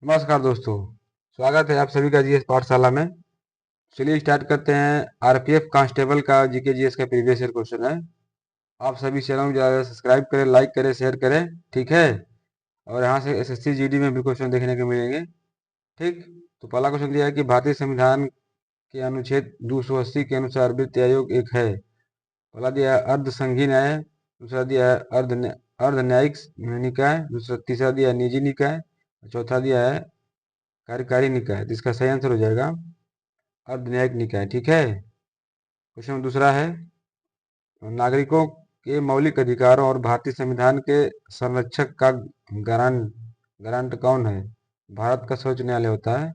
नमस्कार दोस्तों। स्वागत है आप सभी का जीएस पाठशाला में। चलिए स्टार्ट करते हैं। आरपीएफ कांस्टेबल का जीके जीएस का प्रीवियस ईयर क्वेश्चन है। आप सभी चैनल को ज़्यादा सब्सक्राइब करें, लाइक करें, शेयर करें, ठीक है। और यहाँ से एसएससी जीडी में भी क्वेश्चन देखने को मिलेंगे, ठीक। तो पहला क्वेश्चन दिया है कि भारतीय संविधान के अनुच्छेद 280 के अनुसार वित्त आयोग एक है। पहला दिया है अर्ध संघीय न्याय, दूसरा दिया है अर्ध न्यायिक निकाय, दूसरा तीसरा दिया है निजी निकाय, चौथा दिया है कार्यकारी निकाय। तो इसका सही आंसर हो जाएगा अर्ध न्यायिक निकाय, ठीक है। क्वेश्चन दूसरा है, नागरिकों के मौलिक अधिकारों और भारतीय संविधान के संरक्षक का गारंट गारंट कौन है? भारत का सर्वोच्च न्यायालय होता है।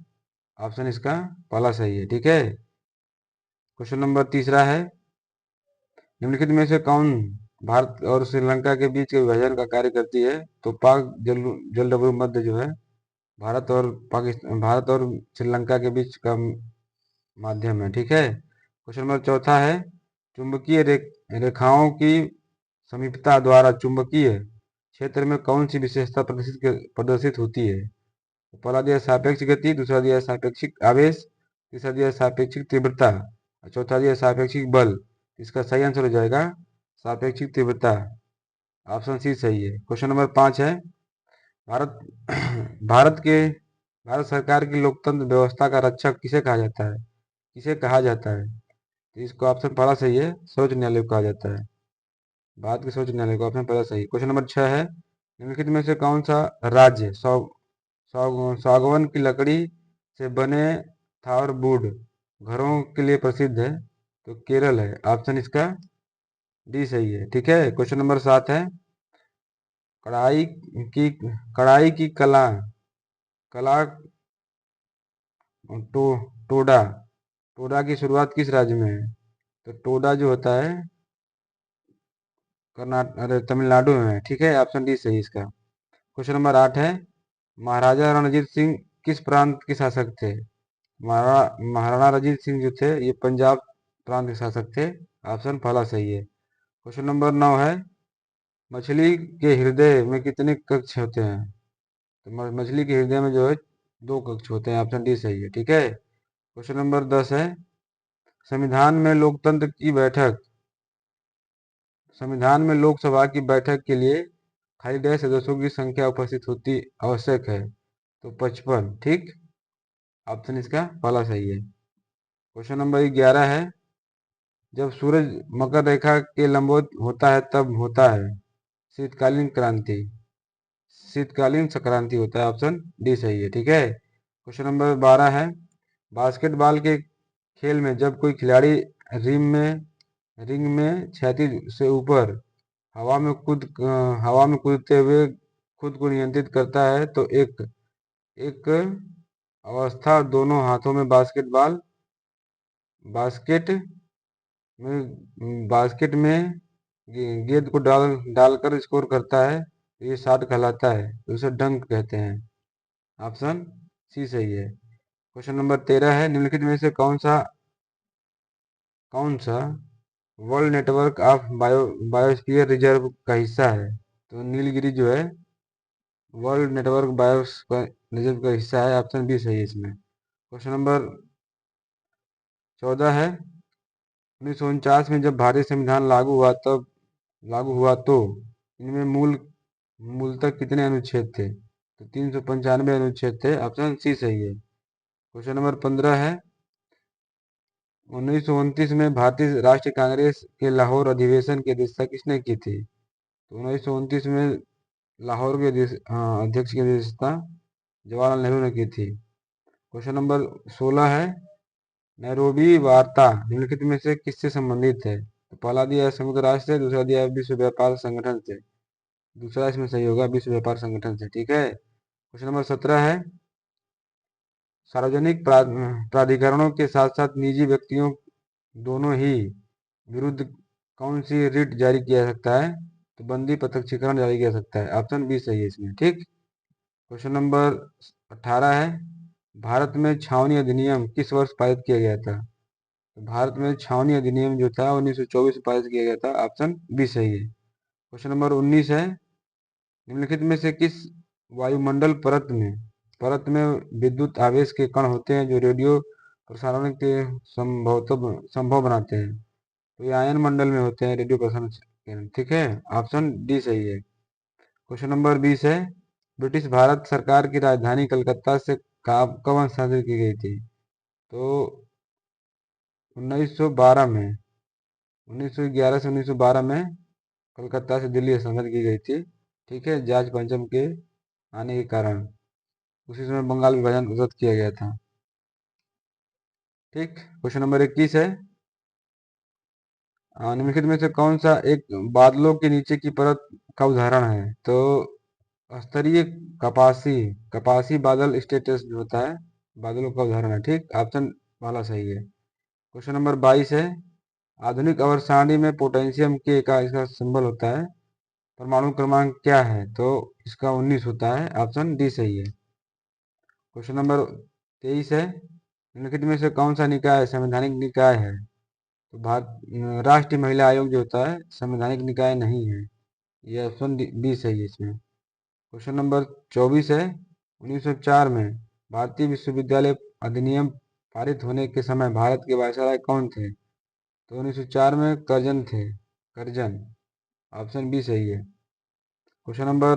ऑप्शन इसका पहला सही है, ठीक है। क्वेश्चन नंबर तीसरा है, निम्नलिखित में से कौन भारत और श्रीलंका के बीच के विभाजन का कार्य करती है? तो पाक जलडबू मध्य जो है भारत और श्रीलंका के बीच का माध्यम है, ठीक है। क्वेश्चन नंबर चौथा है, चुंबकीय रेखाओं की समीपता द्वारा चुंबकीय क्षेत्र में कौन सी विशेषता प्रदर्शित होती है? तो पहला दिया सापेक्ष गति, दूसरा दिया सापेक्षिक आवेश, तीसरा दिया सापेक्षिक तीव्रता, और चौथा दिया सापेक्षिक बल। इसका सही आंसर हो जाएगा सापेक्षिक तीव्रता। ऑप्शन सी सही है। क्वेश्चन नंबर 5 है, भारत भारत के भारत सरकार की लोकतंत्र व्यवस्था का रक्षक किसे कहा जाता है? किसे कहा जाता है? तो इसको ऑप्शन पहला सही है, सर्वोच्च न्यायालय को कहा जाता है। भारत के सर्वोच्च न्यायालय को ऑप्शन पहला सही। क्वेश्चन नंबर 6 है, निम्नलिखित में से कौन सा राज्य सागवान की लकड़ी से बने थावर वुड घरों के लिए प्रसिद्ध है? तो केरल है। ऑप्शन इसका डी सही है, ठीक है। क्वेश्चन नंबर 7 है, कढ़ाई कढ़ाई की कला कला टो टोडा टोडा की शुरुआत किस राज्य में है? तो टोडा जो होता है तमिलनाडु में है, ठीक है। ऑप्शन डी सही इसका। क्वेश्चन नंबर 8 है, महाराजा रणजीत सिंह किस प्रांत के शासक थे? महाराणा रणजीत सिंह जो थे ये पंजाब प्रांत के शासक थे। ऑप्शन पहला सही है। क्वेश्चन नंबर 9 है, मछली के हृदय में कितने कक्ष होते हैं? तो मछली के हृदय में जो है 2 कक्ष होते हैं। ऑप्शन डी सही है, ठीक है। क्वेश्चन नंबर 10 है, संविधान में लोकतंत्र की बैठक संविधान में लोकसभा की बैठक के लिए खाली डैश सदस्यों की संख्या उपस्थित होती आवश्यक है? तो 55, ठीक। ऑप्शन इसका पहला सही है। क्वेश्चन नंबर 11 है, जब सूरज मकर रेखा के लंबवत होता है तब होता है शीतकालीन क्रांति शीतकालीन संक्रांति होता है। ऑप्शन डी सही है, ठीक है। क्वेश्चन नंबर 12 है, बास्केटबॉल के खेल में जब कोई खिलाड़ी रिंग में क्षैतिज से ऊपर हवा में कूदते हुए खुद को नियंत्रित करता है तो एक एक अवस्था दोनों हाथों में बास्केट बास्केट में गेंद को डालकर स्कोर करता है, तो ये शॉट कहलाता है, तो उसे डंक कहते हैं। ऑप्शन सी सही है। क्वेश्चन नंबर 13 है, निम्नलिखित में से कौन सा world network of biosphere reserve का हिस्सा है? तो नीलगिरी जो है वर्ल्ड नेटवर्क बायोस्फीयर रिजर्व का हिस्सा है। ऑप्शन बी सही है इसमें। क्वेश्चन नंबर 14 है, 1949 में जब भारतीय संविधान लागू हुआ तो इनमें मूलतः कितने अनुच्छेद थे? तो 395 अनुच्छेद थे। ऑप्शन सी सही है। क्वेश्चन नंबर 15 है, 1929 में भारतीय राष्ट्रीय कांग्रेस के लाहौर अधिवेशन की अध्यक्षता किसने की थी? तो 1929 में लाहौर के अध्यक्ष की अध्यक्षता जवाहरलाल नेहरू ने की थी। क्वेश्चन नंबर 16 है, नैरोबी वार्ता निम्नलिखित में से किससे संबंधित है? तो पहला दिया है संयुक्त राष्ट्र से, दूसरा दिया है विश्व व्यापार संगठन से। दूसरा इसमें सही होगा, विश्व व्यापार संगठन से, ठीक है। क्वेश्चन नंबर 17 है, सार्वजनिक प्राधिकरणों के साथ साथ निजी व्यक्तियों दोनों ही विरुद्ध कौन सी रिट जारी किया जा सकता है? तो बंदी प्रत्यक्षीकरण जारी किया जा सकता है। ऑप्शन बी सही है इसमें, ठीक। क्वेश्चन नंबर 18 है, भारत में छावनी अधिनियम किस वर्ष पारित किया गया था? तो भारत में छावनी अधिनियम जो था 1924 में पारित किया गया था। ऑप्शन बी सही है। क्वेश्चन नंबर 19 है, निम्नलिखित में से किस वायुमंडल परत में परत में विद्युत आवेश के कण होते हैं जो रेडियो प्रसारण के संभव बनाते हैं। तो ये आयन मंडल में होते हैं रेडियो प्रसारण किरण। ठीक है, ऑप्शन डी सही है। क्वेश्चन नंबर 20 है, ब्रिटिश भारत सरकार की राजधानी कलकत्ता से कब स्थानांतरित की गई थी? तो 1912 में, 1911 से 1912 में कलकत्ता से दिल्ली स्थानांतरित की गई थी। ठीक है, जॉर्ज पंचम के आने के कारण उसी समय बंगाल विभाजन रद्द किया गया था। ठीक, क्वेश्चन नंबर 21 है, निम्नलिखित में से कौन सा एक बादलों के नीचे की परत का उदाहरण है? तो स्तरीय कपासी कपासी बादल स्टेटस जो होता है, बादलों का उदाहरण है। ठीक, ऑप्शन वाला सही है। क्वेश्चन नंबर 22 है, आधुनिक आवर्त सारणी में पोटेशियम के का इसका सिंबल होता है, परमाणु क्रमांक क्या है? तो इसका 19 होता है, ऑप्शन डी सही है। क्वेश्चन नंबर 23 है, निम्नलिखित में से कौन सा निकाय संवैधानिक निकाय है? तो भारत राष्ट्रीय महिला आयोग जो होता है संवैधानिक निकाय नहीं है, ये ऑप्शन बी सही है इसमें। क्वेश्चन नंबर 24 है, 1904 में भारतीय विश्वविद्यालय अधिनियम पारित होने के समय भारत के वायसराय कौन थे? तो 1904 में करजन थे, करजन, ऑप्शन बी सही है। क्वेश्चन नंबर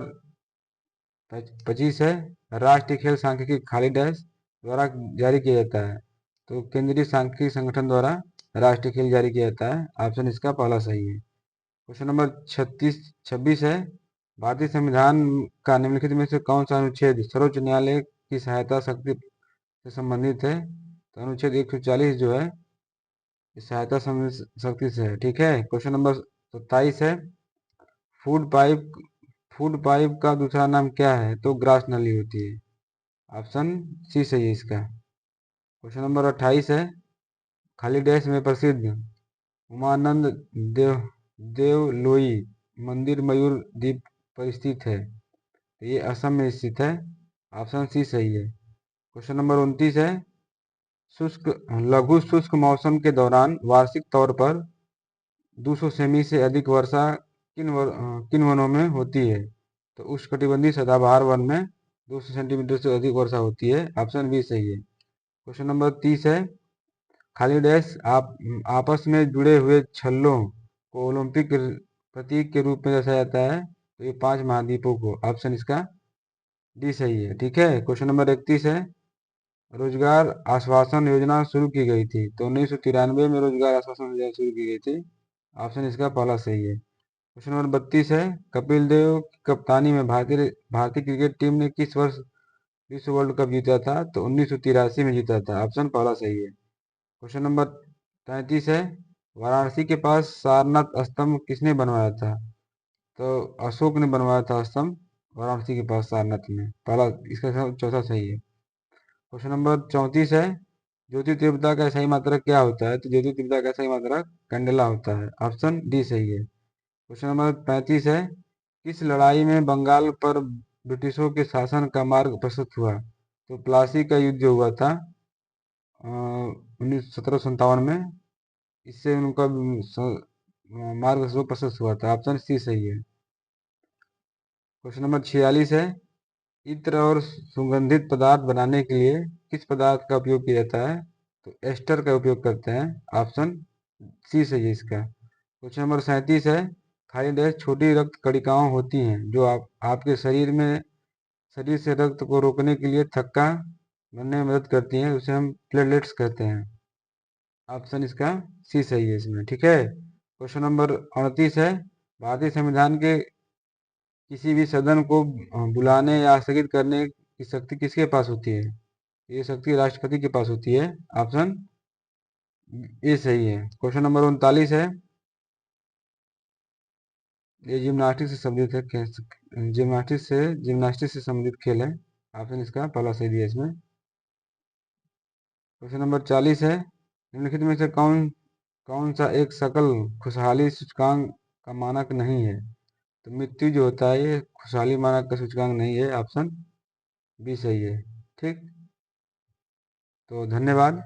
25 है, राष्ट्रीय खेल सांख्यिकी खाली डैश द्वारा जारी किया जाता है? तो केंद्रीय सांख्यिकी संगठन द्वारा राष्ट्रीय खेल जारी किया जाता है, ऑप्शन इसका पहला सही है। क्वेश्चन नंबर 26 है, भारतीय संविधान का निम्नलिखित में से कौन सा अनुच्छेद सर्वोच्च न्यायालय की सहायता शक्ति से संबंधित है? तो अनुच्छेद 140 जो है इस सहायता शक्ति से है। ठीक है, क्वेश्चन नंबर 27 है, फूड पाइप फूड पाइप का दूसरा नाम क्या है? तो ग्रास नली होती है, ऑप्शन सी सही है इसका। क्वेश्चन नंबर 28 है, खाली डैश में प्रसिद्ध उमानंद देव देवलोई मंदिर मयूर द्वीप पर स्थित है, ये असम में स्थित है, ऑप्शन सी सही है। क्वेश्चन नंबर 29 है, शुष्क लघु शुष्क मौसम के दौरान वार्षिक तौर पर 200 सेमी से अधिक वर्षा किन वनों में होती है? तो उष्णकटिबंधीय सदाबहार वन में 200 सेंटीमीटर से अधिक वर्षा होती है, ऑप्शन बी सही है। क्वेश्चन नंबर 30 है, खाली डैश आपस में जुड़े हुए छल्लों को ओलंपिक प्रतीक के रूप में दर्शाया जाता है? तो ये 5 महाद्वीपों को, ऑप्शन इसका डी सही है। ठीक है, क्वेश्चन नंबर 31 है, रोजगार आश्वासन योजना शुरू की गई थी? तो 1993 में रोजगार आश्वासन योजना शुरू की गई थी, ऑप्शन इसका पहला सही है। क्वेश्चन नंबर 32 है, कपिल देव की कप्तानी में भारतीय भारतीय क्रिकेट टीम ने किस वर्ष विश्व वर्ल्ड कप जीता था? तो 1983 में जीता था, ऑप्शन पहला सही है। क्वेश्चन नंबर 33 है, वाराणसी के पास सारनाथ स्तंभ किसने बनवाया था? तो अशोक ने बनवाया था स्तंभ वाराणसी के पास सारनाथ में, पहला इसका चौथा सही है। क्वेश्चन नंबर 34 है, ज्योति तीव्रता का सही मात्रक क्या होता है? तो ज्योति तीव्रता का सही मात्रक कैंडेला होता है, ऑप्शन डी सही है। क्वेश्चन नंबर 35 है, किस लड़ाई में बंगाल पर ब्रिटिशों के शासन का मार्ग प्रशस्त हुआ? तो प्लासी का युद्ध जो हुआ था 1757 में, इससे उनका मार्ग प्रशस्त हुआ था, ऑप्शन सी सही है। क्वेश्चन नंबर 46 है, इत्र और सुगंधित पदार्थ बनाने के लिए किस पदार्थ का उपयोग किया जाता है? तो एस्टर का उपयोग करते हैं, ऑप्शन सी सही है इसका। क्वेश्चन नंबर 37 है, खाली डैश छोटी रक्त कणिकाएं होती हैं जो आपके शरीर से रक्त को रोकने के लिए थक्का बनने में मदद करती हैं, उसे हम प्लेटलेट्स कहते हैं, ऑप्शन इसका सी सही है इसमें। ठीक है, क्वेश्चन नंबर 38 है, भारतीय संविधान के किसी भी सदन को बुलाने या स्थगित करने की शक्ति किसके पास होती है? ये शक्ति राष्ट्रपति के पास होती है, ऑप्शन ए सही है। क्वेश्चन नंबर 39 है, ये जिम्नास्टिक्स से संबंधित खेल है, ऑप्शन इसका पहला सही दिया इसमें। क्वेश्चन नंबर 40 है, निम्नलिखित में से कौन कौन सा एक सकल खुशहाली सूचकांक का मानक नहीं है? तो मृत्यु जो होता है ये खुशहाली मानक का सूचकांक नहीं है, ऑप्शन बी सही है। ठीक, तो धन्यवाद।